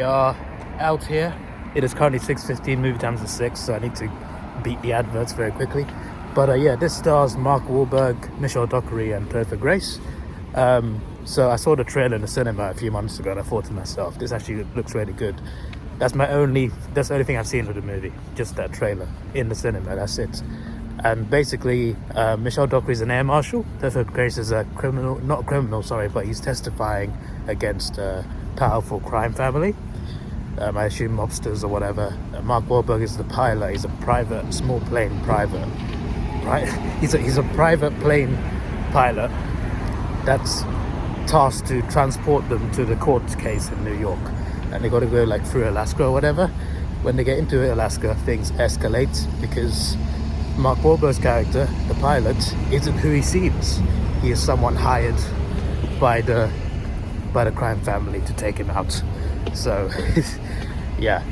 are out here. It is currently 6:15, movie time's at 6, so I need to beat the adverts very quickly. But yeah, this stars Mark Wahlberg, Michelle Dockery and Topher Grace. So I saw the trailer in the cinema a few months ago and I thought to myself, this actually looks really good. That's the only thing I've seen of the movie, just that trailer in the cinema, that's it. And basically, Michelle Dockery is an air marshal. Topher Grace is a criminal, not a criminal, sorry, but he's testifying against a powerful crime family. I assume mobsters or whatever. Mark Wahlberg is the pilot. He's a private, small plane private. Right? He's a private plane pilot that's tasked to transport them to the court case in New York. And they got to go like through Alaska or whatever. When they get into Alaska, things escalate because Mark Wahlberg's character, the pilot, isn't who he seems. He is someone hired by the crime family to take him out. So yeah,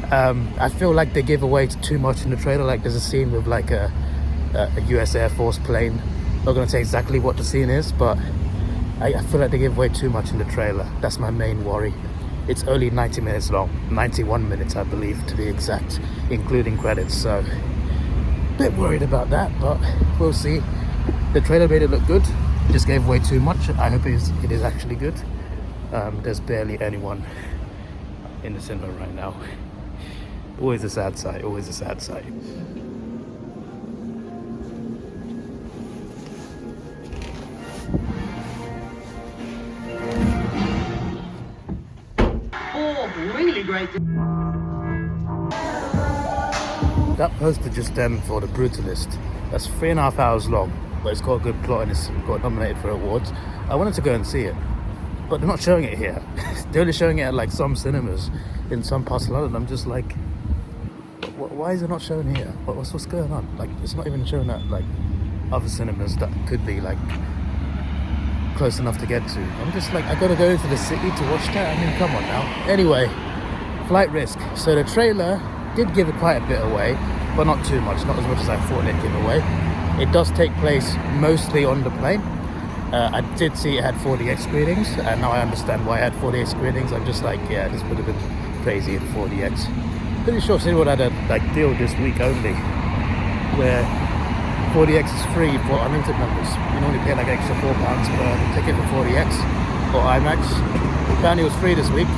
I feel like they give away too much in the trailer. Like there's a scene with like a US Air Force plane. Not gonna say exactly what the scene is, but I feel like they give away too much in the trailer. That's my main worry. It's only 90 minutes long, 91 minutes I believe to be exact, including credits. So bit worried about that, but we'll see. The trailer made it look good. It just gave away too much. I hope it is actually good. There's barely anyone in the cinema right now. Always a sad sight, always a sad sight. Oh, really great. That poster just for The Brutalist. That's 3.5 hours long, but it's got a good plot and it's got nominated for awards. I wanted to go and see it, but they're not showing it here. They're only showing it at like some cinemas in some parts of London. I'm just like, why is it not shown here? What's going on? Like, it's not even shown at like other cinemas that could be like close enough to get to. I'm just like, I gotta go into the city to watch that. I mean, come on now. Anyway, Flight Risk. So the trailer did give quite a bit away, but not too much, not as much as I thought they'd give away. It does take place mostly on the plane. I did see it had 4DX screenings, and now I understand why it had 4DX screenings. I'm just like, yeah, this would have been crazy in 4DX. Pretty sure Cinema had a like deal this week only, where 4DX is free for unlimited members. You normally pay like extra £4 per ticket for 4DX or IMAX. Apparently it was free this week.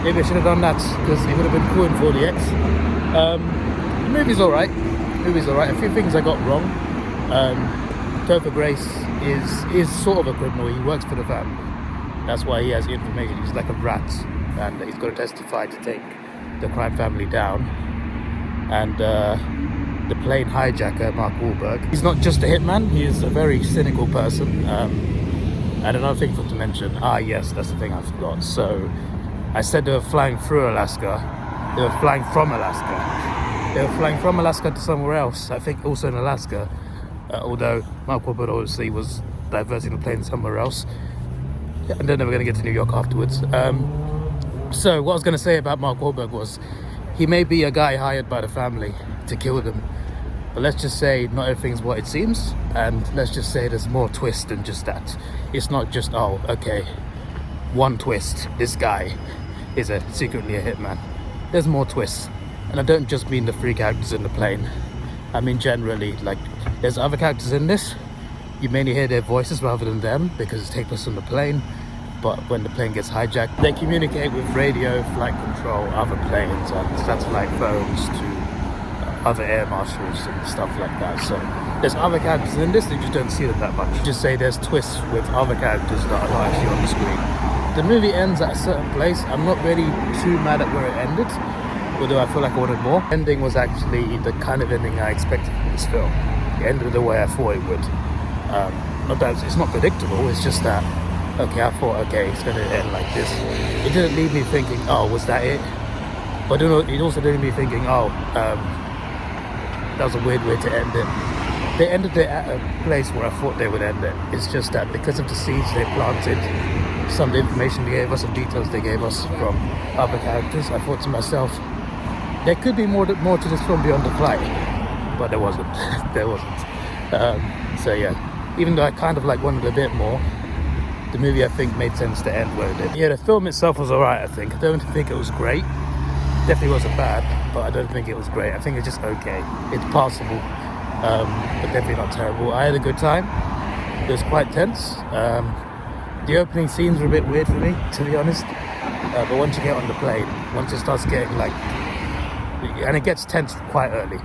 Maybe I should have done that because it would have been cool in 4DX. The movie's alright. A few things I got wrong. Topher Grace is sort of a criminal. He works for the family. That's why he has information. He's like a rat, and he's got to testify to take the crime family down. And the plane hijacker, Mark Wahlberg, he's not just a hitman. He is a very cynical person. And another thing to mention. Yes, that's the thing I forgot. So I said they were flying through Alaska. They were flying from Alaska. They were flying from Alaska to somewhere else. I think also in Alaska. Although Mark Wahlberg obviously was diverting the plane somewhere else. And then they were going to get to New York afterwards. So what I was going to say about Mark Wahlberg was, he may be a guy hired by the family to kill them. But let's just say not everything's what it seems. And let's just say there's more twist than just that. It's not just, oh, okay, one twist, this guy is secretly a hitman. There's more twists. And I don't just mean the 3 characters in the plane. I mean generally, like, there's other characters in this. You mainly hear their voices rather than them because it takes place on the plane. But when the plane gets hijacked, they communicate with radio, flight control, other planes and satellite phones to other air marshals and stuff like that. So there's other characters in this, you just don't see them that much. Just say there's twists with other characters that are not actually on the screen. The movie ends at a certain place. I'm not really too mad at where it ended, although I feel like I wanted more. The ending was actually the kind of ending I expected from this film. It ended the way I thought it would. Not that it's not predictable, it's just that, okay, I thought, okay, it's going to end like this. It didn't leave me thinking, oh, was that it? But it also didn't leave me thinking, oh, that was a weird way to end it. They ended it at a place where I thought they would end it. It's just that because of the seeds they planted, some of the information they gave us, some details they gave us from other characters, I thought to myself, there could be more to this film beyond the flight. But there wasn't. There wasn't. So yeah, even though I kind of like wanted a bit more, the movie, I think, made sense to end where it did. Yeah, the film itself was alright, I think. I don't think it was great. Definitely wasn't bad, but I don't think it was great. I think it's just okay. It's passable, but definitely not terrible. I had a good time. It was quite tense. The opening scenes were a bit weird for me, to be honest. But once you get on the plane, once it starts getting like, and it gets tense quite early,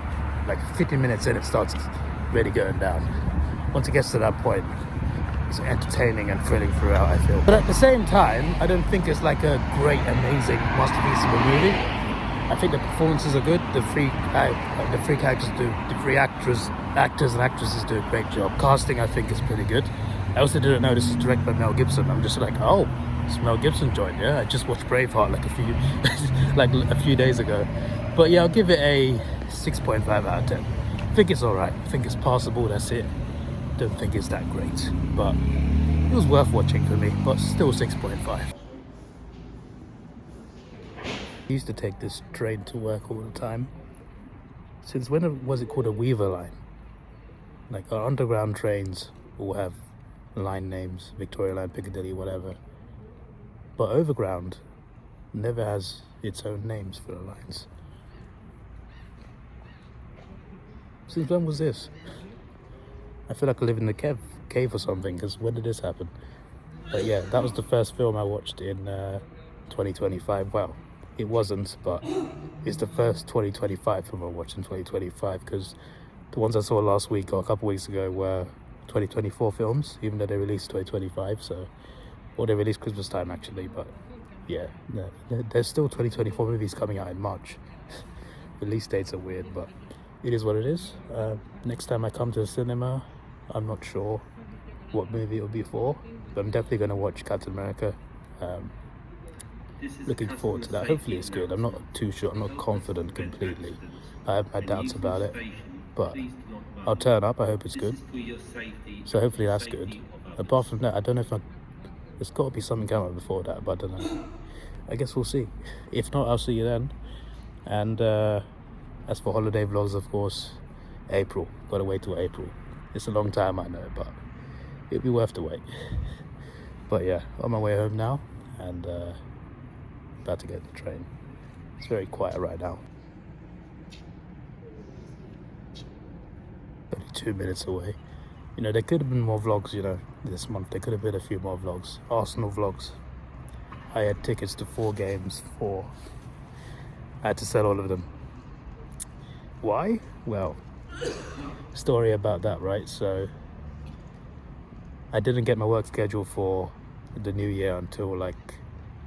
like 15 minutes in, it starts really going down. Once it gets to that point, it's entertaining and thrilling throughout, I feel. But at the same time, I don't think it's like a great, amazing masterpiece of a movie. I think the performances are good. The three actors and actresses do a great job. Casting, I think, is pretty good. I also didn't know this is directed by Mel Gibson. I'm just like, oh, it's Mel Gibson joint. Yeah, I just watched Braveheart like a few days ago. But yeah, I'll give it a 6.5 out of 10. I think it's alright. I think it's passable. That's it. Don't think it's that great, but it was worth watching for me. But still 6.5. I used to take this train to work all the time. Since when was it called a Weaver line? Like our underground trains will have line names, Victoria Line, Piccadilly, whatever. But Overground never has its own names for the lines. Since when was this? I feel like I live in the cave or something, because when did this happen? But yeah, that was the first film I watched in 2025. Well, it wasn't, but it's the first 2025 film I watched in 2025, because the ones I saw last week or a couple weeks ago were 2024 films, even though they released 2025, so, or they released Christmas time actually, but yeah, no, there's still 2024 movies coming out in March. Release dates are weird, but it is what it is. Next time I come to the cinema, I'm not sure what movie it'll be for, but I'm definitely going to watch Captain America. Looking forward to that. Hopefully it's good. I'm not too sure. I'm not confident completely. I have my doubts about it, but I'll turn up. I hope it's good. So hopefully that's good. Apart from that, I don't know if there's got to be something coming out before that, but I don't know. I guess we'll see. If not, I'll see you then. And as for holiday vlogs, of course, April. Gotta wait till April. It's a long time, I know, but it'll be worth the wait. But yeah, on my way home now, and about to get the train. It's very quiet right now. 2 minutes away. You know, there could have been more vlogs, you know, this month. There could have been a few more vlogs. Arsenal vlogs. I had tickets to 4 games, 4. I had to sell all of them. Why? Well, story about that, right? So I didn't get my work schedule for the new year until like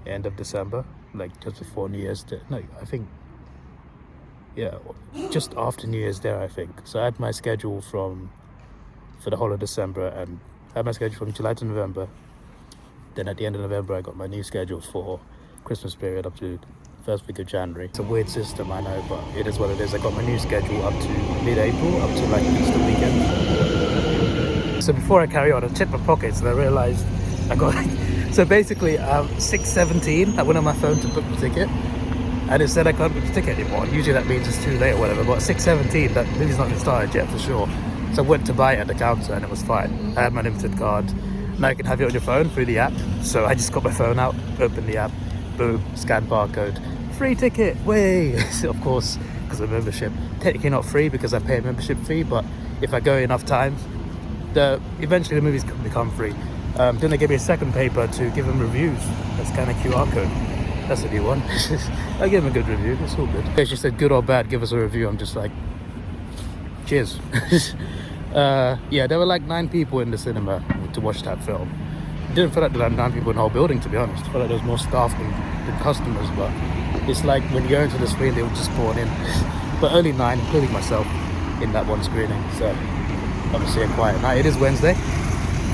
end of December, like just before New Year's Day. No, I think, yeah, just after New Year's Day, I think. So I had my schedule for the whole of December, and I had my schedule from July to November. Then at the end of November, I got my new schedule for Christmas period up to first week of January. It's a weird system, I know, but it is what it is. I got my new schedule up to mid-April, up to like Easter weekend. So before I carry on, I checked my pockets and I realized I got so basically 6:17 I went on my phone to book the ticket, and it said I can't book the ticket anymore. Usually that means it's too late or whatever, but 6:17, that movie's not even started yet for sure. So I went to buy it at the counter and it was fine. I had my limited card. Now you can have it on your phone through the app. So I just got my phone out, opened the app, boom, scan barcode, free ticket, way. Of course, because of membership. Technically not free because I pay a membership fee, but if I go enough times, eventually the movies can become free. Then they gave me a second paper to give them reviews. Let's scan a QR code. That's a new one. I gave them a good review. It's all good. They just said, good or bad, give us a review. I'm just like, cheers. Yeah, there were like 9 people in the cinema to watch that film. Didn't feel like there were 9 people in the whole building, to be honest. I felt like there was more staff than customers, but it's like when you go into the screen, they would just spawn in. But only 9, including myself, in that one screening. So obviously a quiet night. It is Wednesday.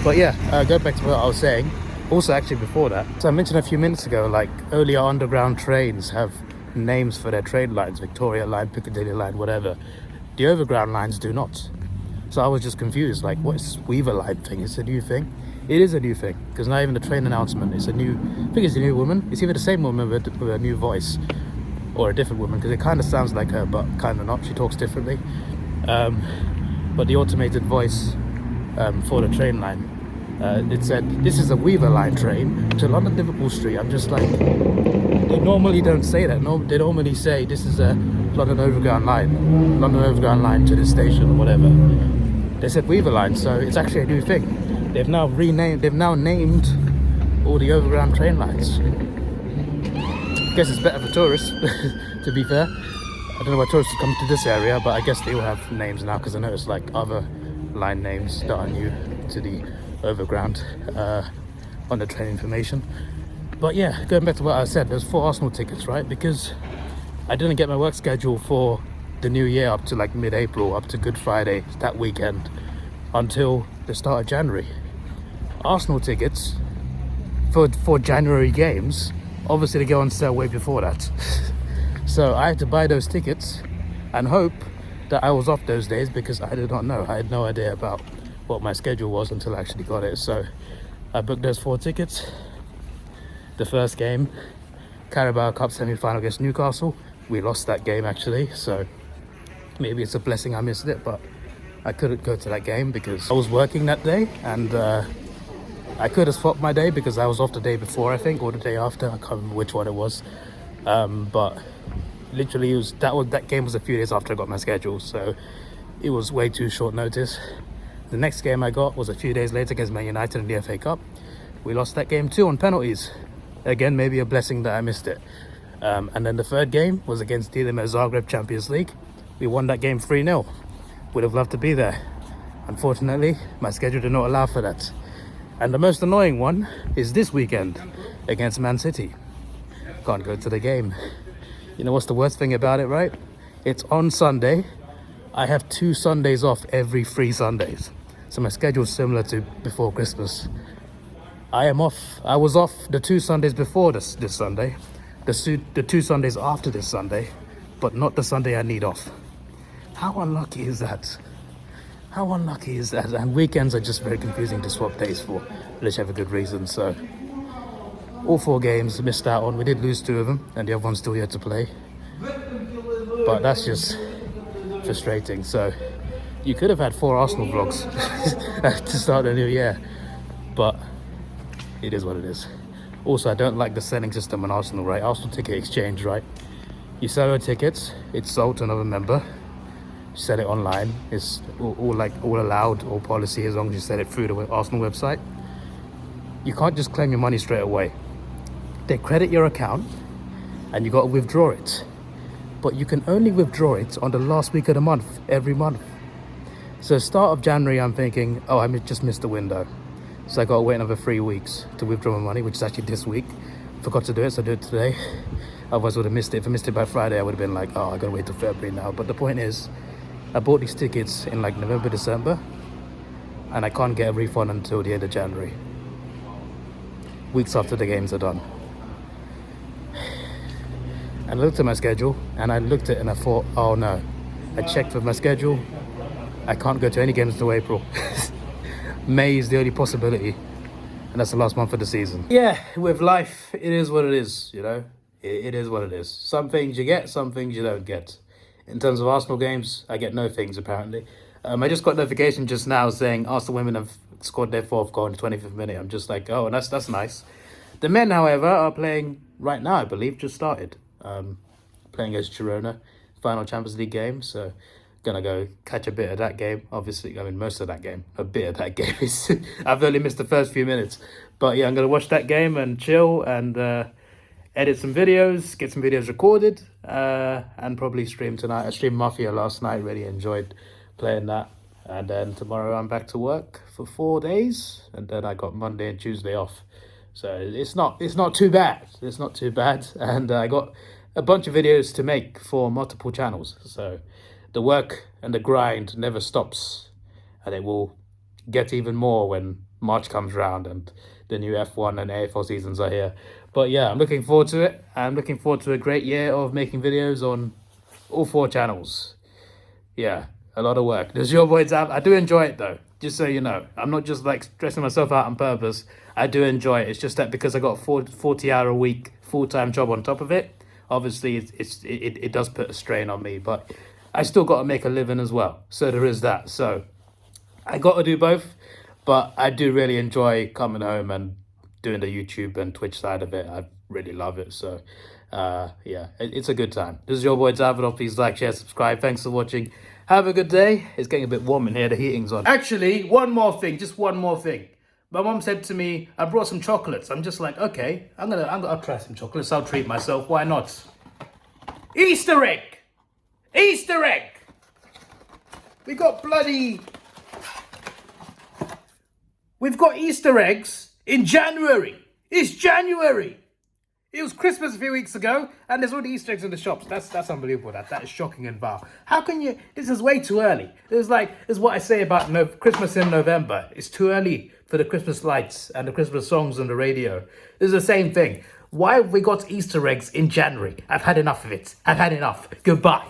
But yeah, go back to what I was saying. Also, actually, before that, so I mentioned a few minutes ago, like earlier underground trains have names for their train lines, Victoria Line, Piccadilly Line, whatever. The overground lines do not. So I was just confused, like, what is this Weaver Line thing? It's a new thing. It is a new thing, because not even the train announcement, it's a new, I think it's a new woman. It's either the same woman with a new voice, or a different woman, because it kind of sounds like her, but kind of not. She talks differently. But the automated voice for the train line It said, this is a Weaver Line train to London Liverpool Street. I'm just like, they normally don't say that. No, they normally say this is a London Overground line to this station or whatever. They said Weaver Line, so it's actually a new thing. They've now named all the overground train lines. I guess it's better for tourists, to be fair. I don't know why tourists come to this area, but I guess they all have names now, because I noticed like other line names that are new to the overground on the train information. But yeah, going back to what I said, there's 4 Arsenal tickets, right? Because I didn't get my work schedule for the new year up to like mid-April, up to Good Friday, that weekend, until the start of January. Arsenal tickets for January games, obviously they go on sale way before that. So I had to buy those tickets and hope that I was off those days, because I did not know. I had no idea about what my schedule was until I actually got it. So I booked those 4 tickets. The first game, Carabao Cup semi-final against Newcastle, we lost that game actually, so maybe it's a blessing I missed it, but I couldn't go to that game because I was working that day, and I could have swapped my day because I was off the day before, I think, or the day after. I can't remember which one it was, but literally that game was a few days after I got my schedule, so it was way too short notice. The next game I got was a few days later against Man United in the FA Cup. We lost that game too on penalties. Again, maybe a blessing that I missed it. And then the third game was against Dinamo Zagreb Champions League. We won that game 3-0. Would have loved to be there. Unfortunately, my schedule did not allow for that. And the most annoying one is this weekend against Man City. Can't go to the game. You know what's the worst thing about it, right? It's on Sunday. I have 2 Sundays off every 3 Sundays. So my schedule is similar to before Christmas. I was off the 2 Sundays before this Sunday, the 2 Sundays after this Sunday, but not the Sunday I need off. How unlucky is that? How unlucky is that? And weekends are just very confusing to swap days for, unless you have a good reason. So all 4 games missed out on. We did lose 2 of them, and the other one's still yet to play. But that's just frustrating. So you could have had 4 Arsenal vlogs to start the new year, but it is what it is. Also, I don't like the selling system on Arsenal, right? Arsenal ticket exchange, right? You sell your tickets, it's sold to another member. You sell it online, it's all allowed, all policy, as long as you sell it through the Arsenal website. You can't just claim your money straight away. They credit your account and you got to withdraw it. But you can only withdraw it on the last week of the month, every month. So start of January, I'm thinking, oh, I just missed the window. So I got to wait another 3 weeks to withdraw my money, which is actually this week. Forgot to do it, so I do it today. Otherwise I would have missed it. If I missed it by Friday, I would have been like, oh, I got to wait till February now. But the point is, I bought these tickets in like November, December, and I can't get a refund until the end of January. Weeks after the games are done. And I looked at my schedule, and I looked at it and I thought, oh no. I checked with my schedule. I can't go to any games until April. May is the only possibility, and that's the last month of the season. Yeah, with life, it is what it is, you know? It is what it is. Some things you get, some things you don't get. In terms of Arsenal games, I get no things, apparently. I just got notification just now saying Arsenal women have scored their 4th goal in the 25th minute. I'm just like, oh, that's nice. The men, however, are playing right now, I believe, just started. Playing against Girona, final Champions League game, so gonna go catch a bit of that game. Obviously, I mean, most of that game, a bit of that game. I've only missed the first few minutes. But yeah, I'm gonna watch that game and chill and edit some videos, get some videos recorded, and probably stream tonight. I streamed Mafia last night, really enjoyed playing that. And then tomorrow I'm back to work for 4 days, and then I got Monday and Tuesday off. So it's not too bad. It's not too bad. And I got a bunch of videos to make for multiple channels. So the work and the grind never stops, and it will get even more when March comes round and the new F1 and AFL seasons are here. But yeah, I'm looking forward to it. I'm looking forward to a great year of making videos on all 4 channels. Yeah, a lot of work. There's your boy Dav. I do enjoy it though, just so you know. I'm not just like stressing myself out on purpose. I do enjoy it. It's just that because I got a 40-hour-a-week full-time job on top of it, obviously it does put a strain on me, but I still got to make a living as well. So there is that. So I got to do both. But But I do really enjoy coming home and doing the YouTube and Twitch side of it. I really love it. So, yeah, it's a good time. This is your boy Davidoff. Please like, share, subscribe. Thanks for watching. Have a good day. It's getting a bit warm in here. The heating's on. Actually, one more thing. Just one more thing. My mom said to me, I brought some chocolates. I'm just like, okay, I'll try some chocolates. I'll treat myself. Why not? Easter egg! Easter egg! We've got Easter eggs in January. It's January. It was Christmas a few weeks ago, and there's already Easter eggs in the shops. That's unbelievable. That is shocking and vile. How can you? This is way too early. This is what I say about Christmas in November. It's too early for the Christmas lights and the Christmas songs on the radio. This is the same thing. Why have we got Easter eggs in January? I've had enough of it. I've had enough. Goodbye.